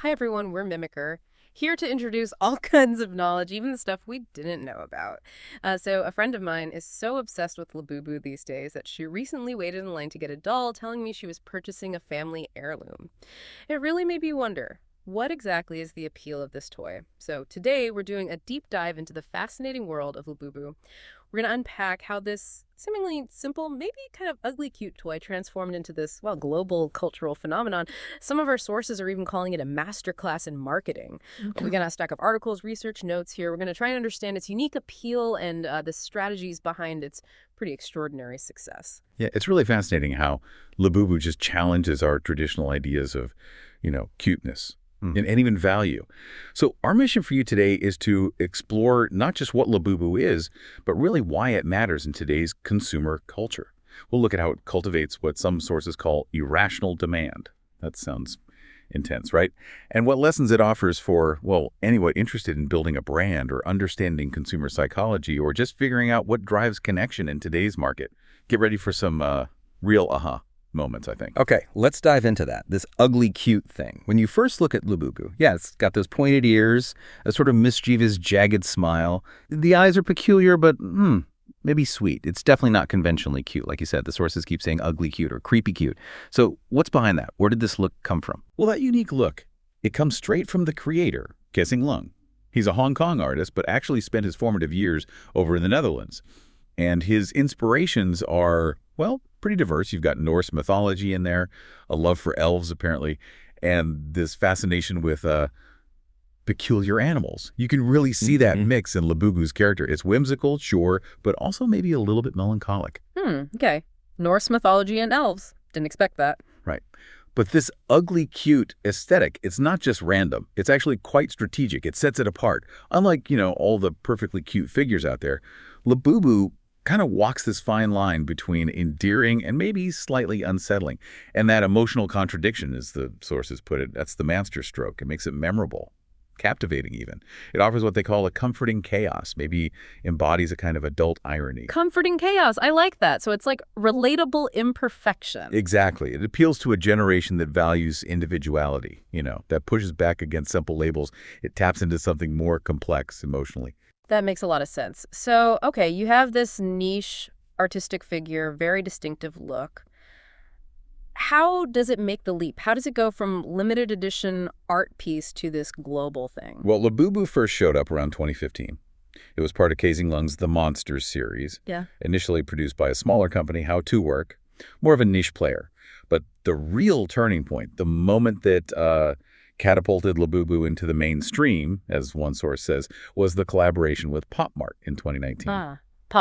Hi everyone, we're Mimicker, here to introduce all kinds of knowledge, even the stuff we didn't know about. So a friend of mine is so obsessed with Labubu these days that she recently waited in line to get a doll, telling me she was purchasing a family heirloom. It really made me wonder, what exactly is the appeal of this toy? So today we're doing a deep dive into the fascinating world of Labubu. We're going to unpack how this seemingly simple, maybe kind of ugly cute toy transformed into this, well, global cultural phenomenon. Some of our sources are even calling it a masterclass in marketing. Okay. We got a stack of articles, research notes here. We're going to try and understand its unique appeal and the strategies behind its pretty extraordinary success. Yeah, it's really fascinating how Labubu just challenges our traditional ideas of, cuteness and even value. So our mission for you today is to explore not just what Labubu is, but really why it matters in today's consumer culture. We'll look at how it cultivates what some sources call irrational demand. That sounds intense, right? And what lessons it offers for, well, anyone interested in building a brand or understanding consumer psychology or just figuring out what drives connection in today's market. Get ready for some real aha moments, I think. Okay, let's dive into that, this ugly cute thing. When you first look at Labubu, yeah, it's got those pointed ears, a sort of mischievous, jagged smile. The eyes are peculiar, but maybe sweet. It's definitely not conventionally cute. Like you said, the sources keep saying ugly cute or creepy cute. So what's behind that? Where did this look come from? Well, that unique look, it comes straight from the creator, Kesing Lung. He's a Hong Kong artist, but actually spent his formative years over in the Netherlands. And his inspirations are, well, pretty diverse. You've got Norse mythology in there, a love for elves, apparently, and this fascination with peculiar animals. You can really see that mix in Labubu's character. It's whimsical, sure, but also maybe a little bit melancholic. Okay. Norse mythology and elves. Didn't expect that. Right. But this ugly, cute aesthetic, it's not just random. It's actually quite strategic. It sets it apart. Unlike, all the perfectly cute figures out there, Labubu kind of walks this fine line between endearing and maybe slightly unsettling. And that emotional contradiction, as the sources put it, that's the master stroke. It makes it memorable, captivating even. It offers what they call a comforting chaos, maybe embodies a kind of adult irony. Comforting chaos. I like that. So it's like relatable imperfection. Exactly. It appeals to a generation that values individuality, that pushes back against simple labels. It taps into something more complex emotionally. That makes a lot of sense. So, okay, you have this niche artistic figure, very distinctive look. How does it make the leap? How does it go from limited edition art piece to this global thing? Well, Labubu first showed up around 2015. It was part of Kesing Lung's The Monsters series, initially produced by a smaller company, How To Work, more of a niche player. But the real turning point, the moment that catapulted Labubu into the mainstream, as one source says, was the collaboration with MART in 2019.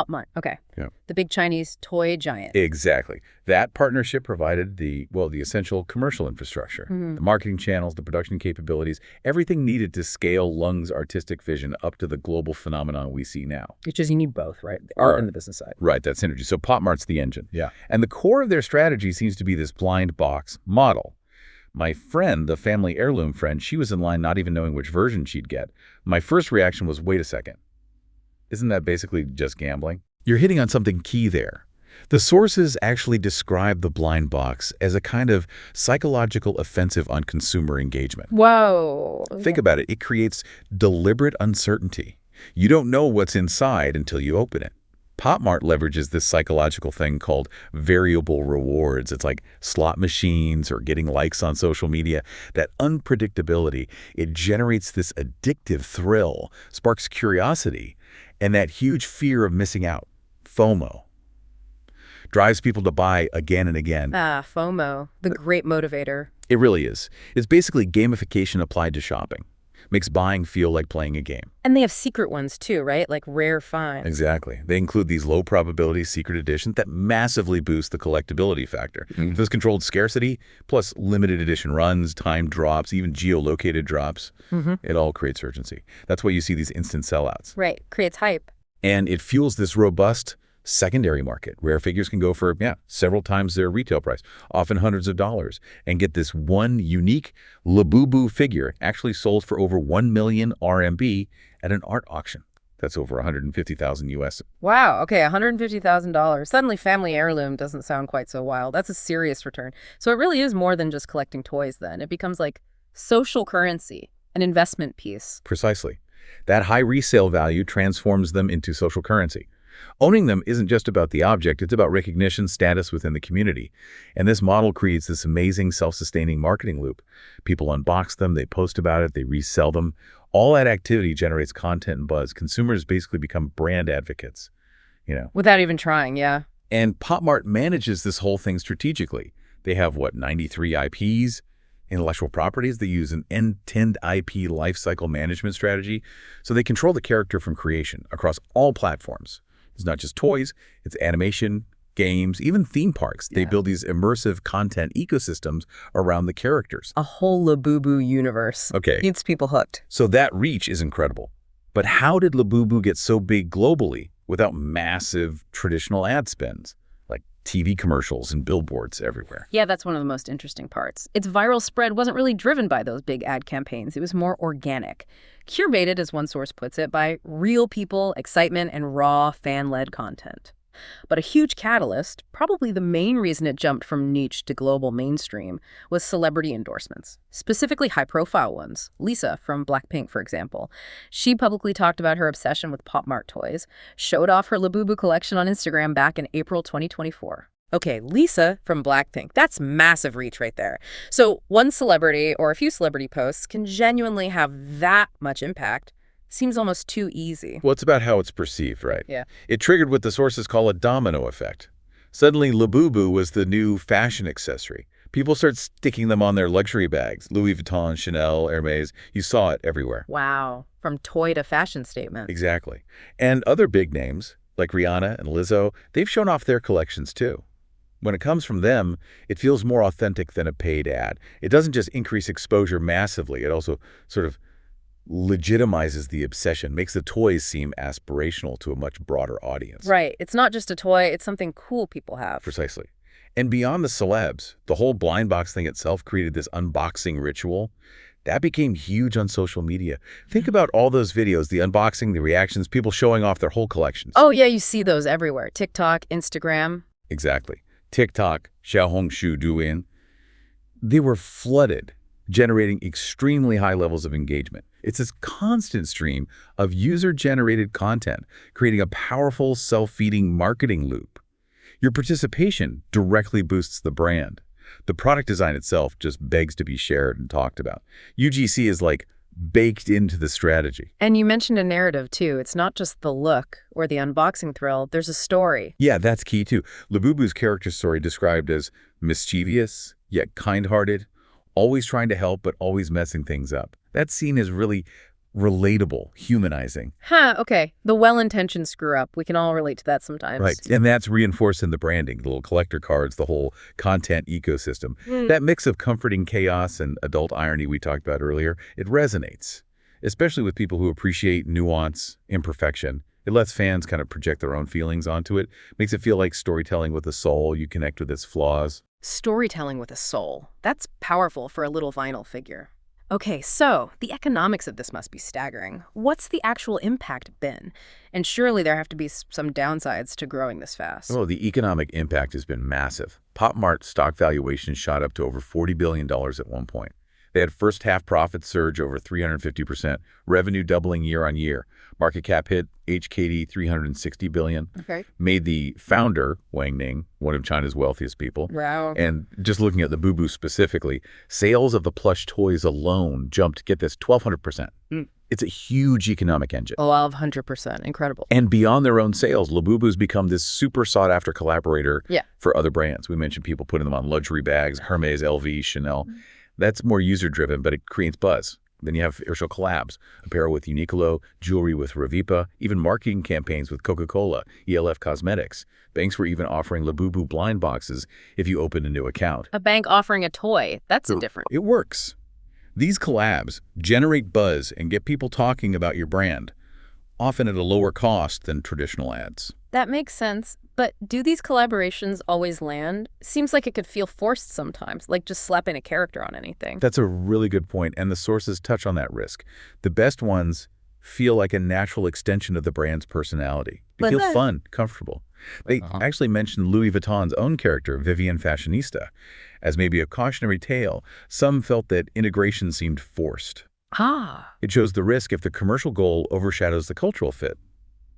MART, okay. Yeah. The big Chinese toy giant. Exactly. That partnership provided the essential commercial infrastructure, the marketing channels, the production capabilities, everything needed to scale Lung's artistic vision up to the global phenomenon we see now. Which is you need both, right? The art and the business side. Right, that synergy. So MART's the engine. Yeah. And the core of their strategy seems to be this blind box model. My friend, the family heirloom friend, she was in line not even knowing which version she'd get. My first reaction was, wait a second. Isn't that basically just gambling? You're hitting on something key there. The sources actually describe the blind box as a kind of psychological offensive on consumer engagement. Whoa. Think about it. It creates deliberate uncertainty. You don't know what's inside until you open it. PopMart leverages this psychological thing called variable rewards. It's like slot machines or getting likes on social media. That unpredictability, it generates this addictive thrill, sparks curiosity, and that huge fear of missing out, FOMO, drives people to buy again and again. FOMO, the great motivator. It really is. It's basically gamification applied to shopping. Makes buying feel like playing a game. And they have secret ones too, right? Like rare finds. Exactly. They include these low probability secret editions that massively boost the collectability factor. This controlled scarcity, plus limited edition runs, timed drops, even geolocated drops. It all creates urgency. That's why you see these instant sellouts. Right. Creates hype. And it fuels this robust secondary market. Rare figures can go for, several times their retail price, often hundreds of dollars, and get this one unique Labubu figure actually sold for over 1 million RMB at an art auction. That's over 150,000 US. Wow. Okay. $150,000. Suddenly family heirloom doesn't sound quite so wild. That's a serious return. So it really is more than just collecting toys then. It becomes like Social currency, an investment piece. Precisely. That high resale value transforms them into social currency. Owning them isn't just about the object, it's about recognition, status within the community. And this model creates this amazing self-sustaining marketing loop. People unbox them, they post about it, they resell them. All that activity generates content and buzz. Consumers basically become brand advocates, Without even trying, yeah. And PopMart manages this whole thing strategically. They have, 93 IPs, intellectual properties. They use an end-to-end IP lifecycle management strategy, so they control the character from creation across all platforms. It's not just toys, it's animation, games, even theme parks. They build these immersive content ecosystems around the characters. A whole Labubu universe. Okay. Keeps people hooked. So that reach is incredible. But how did Labubu get so big globally without massive traditional ad spends, like TV commercials and billboards everywhere? Yeah, that's one of the most interesting parts. Its viral spread wasn't really driven by those big ad campaigns. It was more organic. Curated, as one source puts it, by real people, excitement, and raw, fan-led content. But a huge catalyst, probably the main reason it jumped from niche to global mainstream, was celebrity endorsements, specifically high-profile ones. Lisa from Blackpink, for example. She publicly talked about her obsession with PopMart toys, showed off her Labubu collection on Instagram back in April 2024. Okay, Lisa from Blackpink. That's massive reach right there. So one celebrity or a few celebrity posts can genuinely have that much impact. Seems almost too easy. Well, it's about how it's perceived, right? Yeah. It triggered what the sources call a domino effect. Suddenly, Labubu was the new fashion accessory. People start sticking them on their luxury bags. Louis Vuitton, Chanel, Hermes. You saw it everywhere. Wow. From toy to fashion statement. Exactly. And other big names, like Rihanna and Lizzo, they've shown off their collections too. When it comes from them, it feels more authentic than a paid ad. It doesn't just increase exposure massively. It also sort of legitimizes the obsession, makes the toys seem aspirational to a much broader audience. Right. It's not just a toy. It's something cool people have. Precisely. And beyond the celebs, the whole blind box thing itself created this unboxing ritual. That became huge on social media. Think about all those videos, the unboxing, the reactions, people showing off their whole collections. Oh, yeah, you see those everywhere. TikTok, Instagram. Exactly. TikTok, Xiaohongshu, Douyin. They were flooded, generating extremely high levels of engagement. It's this constant stream of user-generated content, creating a powerful, self-feeding marketing loop. Your participation directly boosts the brand. The product design itself just begs to be shared and talked about. UGC is like baked into the strategy. And you mentioned a narrative, too. It's not just the look or the unboxing thrill. There's a story. Yeah, that's key, too. Labubu's character story described as mischievous, yet kind-hearted, always trying to help, but always messing things up. That scene is really relatable, humanizing. Okay. The well-intentioned screw-up. We can all relate to that sometimes. Right, and that's reinforced in the branding, the little collector cards, the whole content ecosystem. That mix of comforting chaos and adult irony we talked about earlier, it resonates, especially with people who appreciate nuance, imperfection. It lets fans kind of project their own feelings onto it, makes it feel like storytelling with a soul. You connect with its flaws. Storytelling with a soul. That's powerful for a little vinyl figure. Okay, so the economics of this must be staggering. What's the actual impact been? And surely there have to be some downsides to growing this fast. Oh, the economic impact has been massive. PopMart stock valuation shot up to over $40 billion at one point. They had first half profits surge over 350%, revenue doubling year on year. Market cap hit HKD 360 billion. Okay. Made the founder, Wang Ning, one of China's wealthiest people. Wow. And just looking at Labubu specifically, sales of the plush toys alone jumped, get this, 1,200%. It's a huge economic engine. 1,200%. Incredible. And beyond their own sales, Labubu's become this super sought-after collaborator for other brands. We mentioned people putting them on luxury bags, Hermes, LV, Chanel. That's more user-driven, but it creates buzz. Then you have virtual collabs, apparel with Uniqlo, jewelry with Revipa, even marketing campaigns with Coca-Cola, ELF Cosmetics. Banks were even offering Labubu blind boxes if you open a new account. A bank offering a toy. That's a different. It works. These collabs generate buzz and get people talking about your brand, often at a lower cost than traditional ads. That makes sense. But do these collaborations always land? Seems like it could feel forced sometimes, like just slapping a character on anything. That's a really good point, and the sources touch on that risk. The best ones feel like a natural extension of the brand's personality. They feel fun, comfortable. They actually mentioned Louis Vuitton's own character, Vivienne Fashionista, As maybe a cautionary tale, some felt that integration seemed forced. Ah. It shows the risk if the commercial goal overshadows the cultural fit.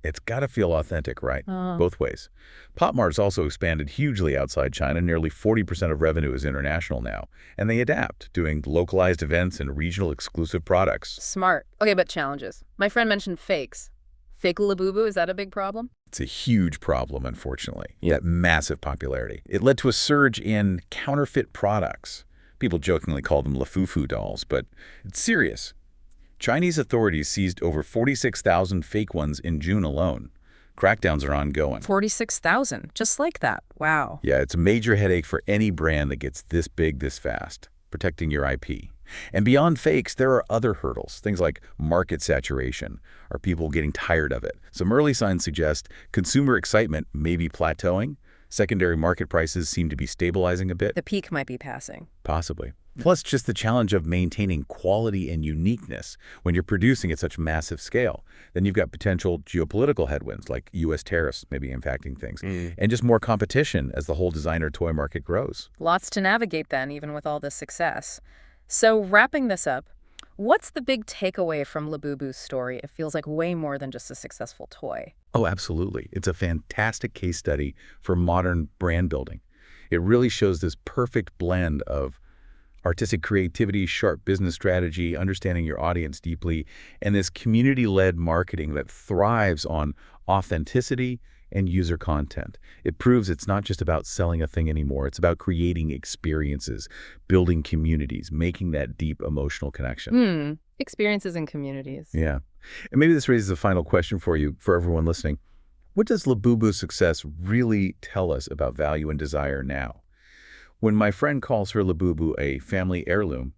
It's got to feel authentic, right? Both ways. Pop Mart's also expanded hugely outside China. Nearly 40% of revenue is international now. And they adapt, doing localized events and regional exclusive products. Smart. Okay, but challenges. My friend mentioned fakes. Fake Labubu, is that a big problem? It's a huge problem, unfortunately. That massive popularity. It led to a surge in counterfeit products. People jokingly call them Lafufu dolls, but it's serious. Chinese authorities seized over 46,000 fake ones in June alone. Crackdowns are ongoing. 46,000, just like that. Wow. Yeah, it's a major headache for any brand that gets this big this fast, protecting your IP. And beyond fakes, there are other hurdles, things like market saturation. Are people getting tired of it? Some early signs suggest consumer excitement may be plateauing. Secondary market prices seem to be stabilizing a bit. The peak might be passing. Possibly. Plus, just the challenge of maintaining quality and uniqueness when you're producing at such massive scale. Then you've got potential geopolitical headwinds like U.S. tariffs maybe impacting things, and just more competition as the whole designer toy market grows. Lots to navigate then, even with all this success. So wrapping this up, what's the big takeaway from Labubu's story? It feels like way more than just a successful toy. Oh, absolutely. It's a fantastic case study for modern brand building. It really shows this perfect blend of artistic creativity, sharp business strategy, understanding your audience deeply, and this community-led marketing that thrives on authenticity and user content. It proves it's not just about selling a thing anymore. It's about creating experiences, building communities, making that deep emotional connection. Experiences and communities. Yeah. And maybe this raises a final question for you, for everyone listening. What does Labubu's success really tell us about value and desire now? When my friend calls her Labubu a family heirloom,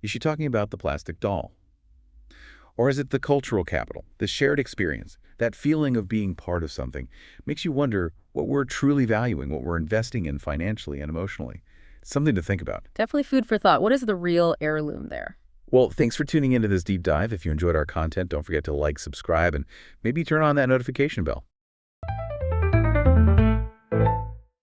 is she talking about the plastic doll? Or is it the cultural capital, the shared experience, that feeling of being part of something? Makes you wonder what we're truly valuing, what we're investing in financially and emotionally. It's something to think about. Definitely food for thought. What is the real heirloom there? Well, thanks for tuning into this deep dive. If you enjoyed our content, don't forget to like, subscribe, and maybe turn on that notification bell.